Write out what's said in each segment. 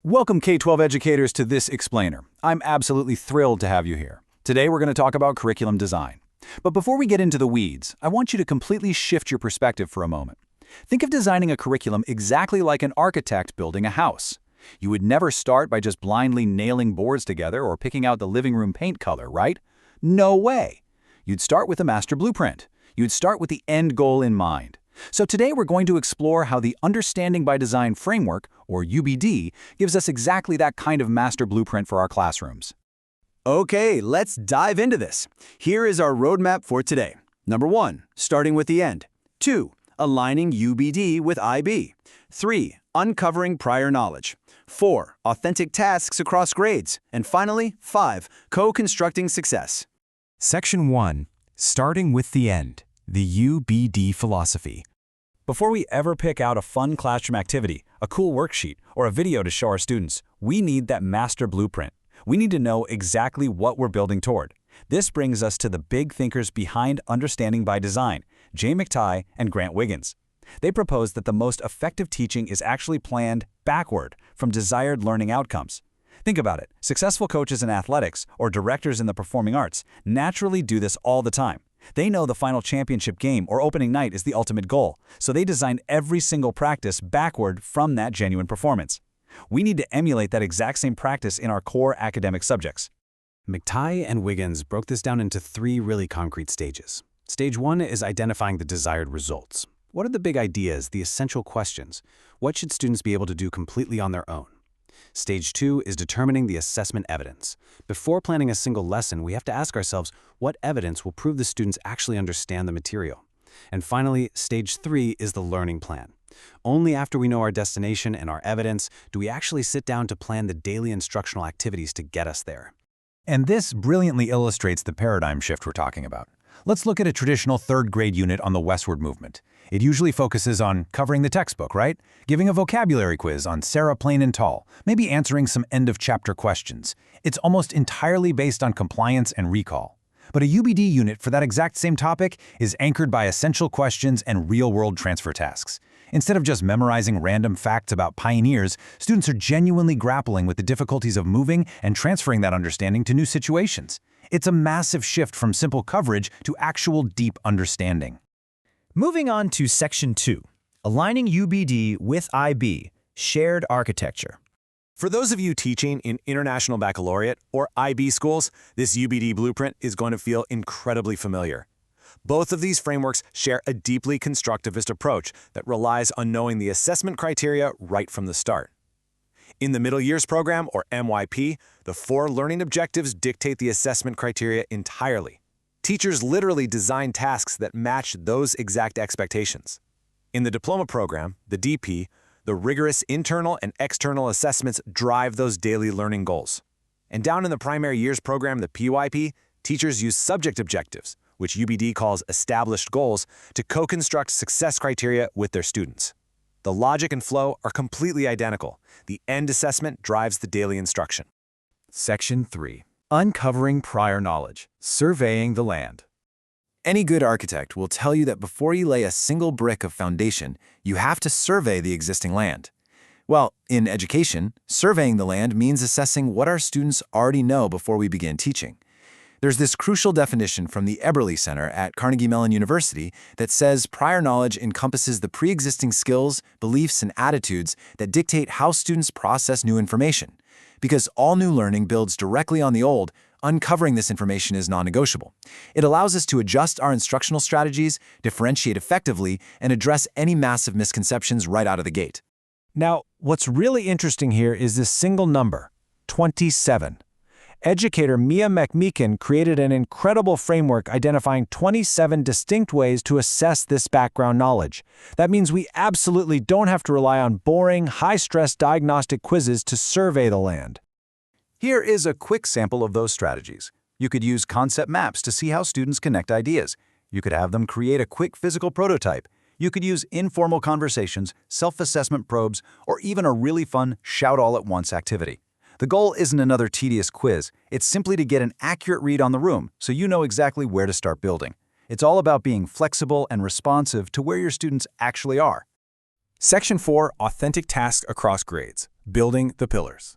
Welcome K-12 educators to this explainer. I'm absolutely thrilled to have you here. Today we're going to talk about curriculum design. But before we get into the weeds, I want you to completely shift your perspective for a moment. Think of designing a curriculum exactly like an architect building a house. You would never start by just blindly nailing boards together or picking out the living room paint color, right? No way! You'd start with a master blueprint. You'd start with the end goal in mind. So today we're going to explore how the Understanding by Design framework, or UbD, gives us exactly that kind of master blueprint for our classrooms. Okay, let's dive into this. Here is our roadmap for today. Number 1, starting with the end. 2, aligning UbD with IB. 3, uncovering prior knowledge. 4, authentic tasks across grades. And finally, 5, co-constructing success. Section 1, starting with the end. The UbD philosophy. Before we ever pick out a fun classroom activity, a cool worksheet, or a video to show our students, we need that master blueprint. We need to know exactly what we're building toward. This brings us to the big thinkers behind Understanding by Design, McTighe and Wiggins. They propose that the most effective teaching is actually planned backward from desired learning outcomes. Think about it. Successful coaches in athletics or directors in the performing arts naturally do this all the time. They know the final championship game or opening night is the ultimate goal, so they design every single practice backward from that genuine performance. We need to emulate that exact same practice in our core academic subjects. McTighe and Wiggins broke this down into 3 really concrete stages. Stage 1 is identifying the desired results. What are the big ideas, the essential questions? What should students be able to do completely on their own? Stage 2 is determining the assessment evidence. Before planning a single lesson, we have to ask ourselves what evidence will prove the students actually understand the material. And finally, Stage 3 is the learning plan. Only after we know our destination and our evidence do we actually sit down to plan the daily instructional activities to get us there. And this brilliantly illustrates the paradigm shift we're talking about. Let's look at a traditional 3rd grade unit on the westward movement. It usually focuses on covering the textbook, right? Giving a vocabulary quiz on Sarah Plain and Tall, maybe answering some end-of-chapter questions. It's almost entirely based on compliance and recall. But a UbD unit for that exact same topic is anchored by essential questions and real-world transfer tasks. Instead of just memorizing random facts about pioneers, students are genuinely grappling with the difficulties of moving and transferring that understanding to new situations. It's a massive shift from simple coverage to actual deep understanding. Moving on to Section 2, aligning UbD with IB, shared architecture. For those of you teaching in International Baccalaureate or IB schools, this UbD blueprint is going to feel incredibly familiar. Both of these frameworks share a deeply constructivist approach that relies on knowing the assessment criteria right from the start. In the Middle Years Program, or MYP, the 4 learning objectives dictate the assessment criteria entirely. Teachers literally design tasks that match those exact expectations. In the Diploma Program, the DP, the rigorous internal and external assessments drive those daily learning goals. And down in the Primary Years Program, the PYP, teachers use subject objectives, which UbD calls established goals, to co-construct success criteria with their students. The logic and flow are completely identical. The end assessment drives the daily instruction. Section 3, uncovering prior knowledge, surveying the land. Any good architect will tell you that before you lay a single brick of foundation, you have to survey the existing land. Well, in education, surveying the land means assessing what our students already know before we begin teaching. There's this crucial definition from the Eberly Center at Carnegie Mellon University that says prior knowledge encompasses the pre-existing skills, beliefs, and attitudes that dictate how students process new information. Because all new learning builds directly on the old, uncovering this information is non-negotiable. It allows us to adjust our instructional strategies, differentiate effectively, and address any massive misconceptions right out of the gate. Now, what's really interesting here is this single number, 27. Educator Mia McMeekin created an incredible framework identifying 27 distinct ways to assess this background knowledge. That means we absolutely don't have to rely on boring, high-stress diagnostic quizzes to survey the land. Here is a quick sample of those strategies. You could use concept maps to see how students connect ideas. You could have them create a quick physical prototype. You could use informal conversations, self-assessment probes, or even a really fun shout-all-at-once activity. The goal isn't another tedious quiz. It's simply to get an accurate read on the room so you know exactly where to start building. It's all about being flexible and responsive to where your students actually are. Section 4, authentic tasks across grades, building the pillars.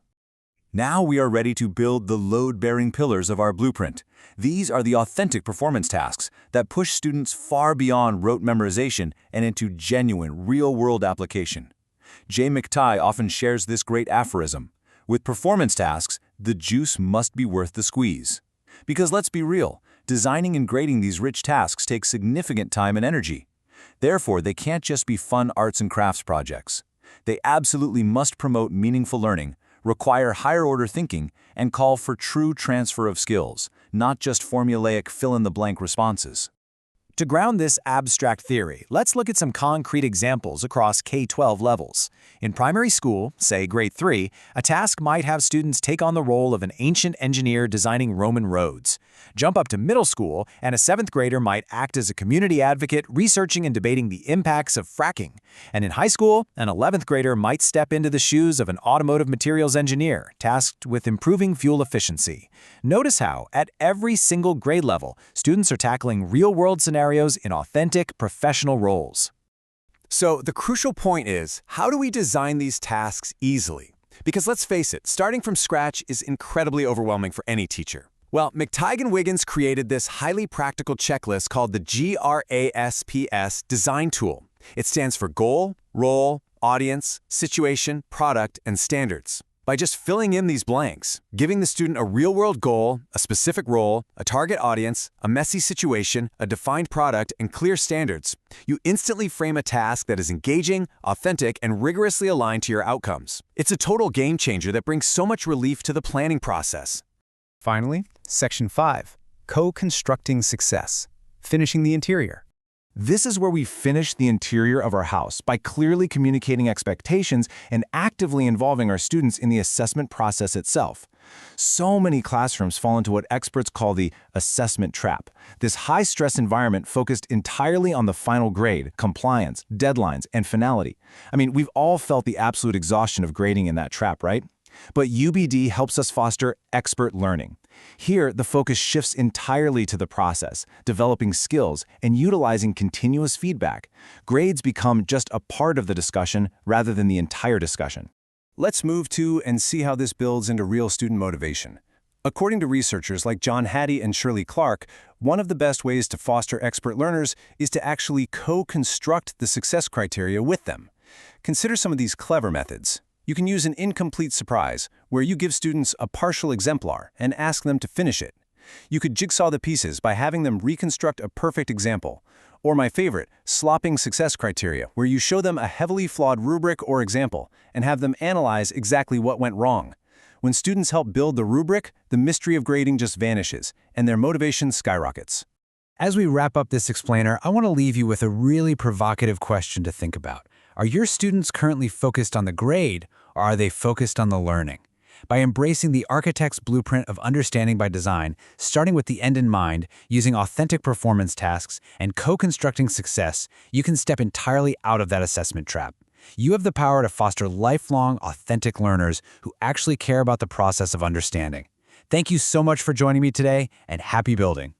Now we are ready to build the load-bearing pillars of our blueprint. These are the authentic performance tasks that push students far beyond rote memorization and into genuine, real-world application. McTighe often shares this great aphorism: with performance tasks, the juice must be worth the squeeze. Because let's be real, designing and grading these rich tasks takes significant time and energy. Therefore, they can't just be fun arts and crafts projects. They absolutely must promote meaningful learning, require higher-order thinking, and call for true transfer of skills, not just formulaic fill-in-the-blank responses. To ground this abstract theory, let's look at some concrete examples across K-12 levels. In primary school, say grade 3, a task might have students take on the role of an ancient engineer designing Roman roads. Jump up to middle school, and a 7th grader might act as a community advocate researching and debating the impacts of fracking. And in high school, an 11th grader might step into the shoes of an automotive materials engineer tasked with improving fuel efficiency. Notice how, at every single grade level, students are tackling real-world scenarios in authentic, professional roles. So the crucial point is, how do we design these tasks easily? Because let's face it, starting from scratch is incredibly overwhelming for any teacher. Well, McTighe and Wiggins created this highly practical checklist called the GRASPS Design Tool. It stands for Goal, Role, Audience, Situation, Product, and Standards. By just filling in these blanks, giving the student a real-world goal, a specific role, a target audience, a messy situation, a defined product, and clear standards, you instantly frame a task that is engaging, authentic, and rigorously aligned to your outcomes. It's a total game changer that brings so much relief to the planning process. Finally, Section 5, Co-constructing success, finishing the interior. This is where we finish the interior of our house by clearly communicating expectations and actively involving our students in the assessment process itself. So many classrooms fall into what experts call the assessment trap, this high-stress environment focused entirely on the final grade, compliance, deadlines, and finality. I mean, we've all felt the absolute exhaustion of grading in that trap, right? But UbD helps us foster expert learning. Here, the focus shifts entirely to the process, developing skills, and utilizing continuous feedback. Grades become just a part of the discussion rather than the entire discussion. Let's move to and see how this builds into real student motivation. According to researchers like John Hattie and Shirley Clark, one of the best ways to foster expert learners is to actually co-construct the success criteria with them. Consider some of these clever methods. You can use an incomplete surprise, where you give students a partial exemplar and ask them to finish it. You could jigsaw the pieces by having them reconstruct a perfect example. Or my favorite, slopping success criteria, where you show them a heavily flawed rubric or example and have them analyze exactly what went wrong. When students help build the rubric, the mystery of grading just vanishes, and their motivation skyrockets. As we wrap up this explainer, I want to leave you with a really provocative question to think about. Are your students currently focused on the grade, or are they focused on the learning? By embracing the architect's blueprint of understanding by design, starting with the end in mind, using authentic performance tasks, and co-constructing success, you can step entirely out of that assessment trap. You have the power to foster lifelong, authentic learners who actually care about the process of understanding. Thank you so much for joining me today, and happy building.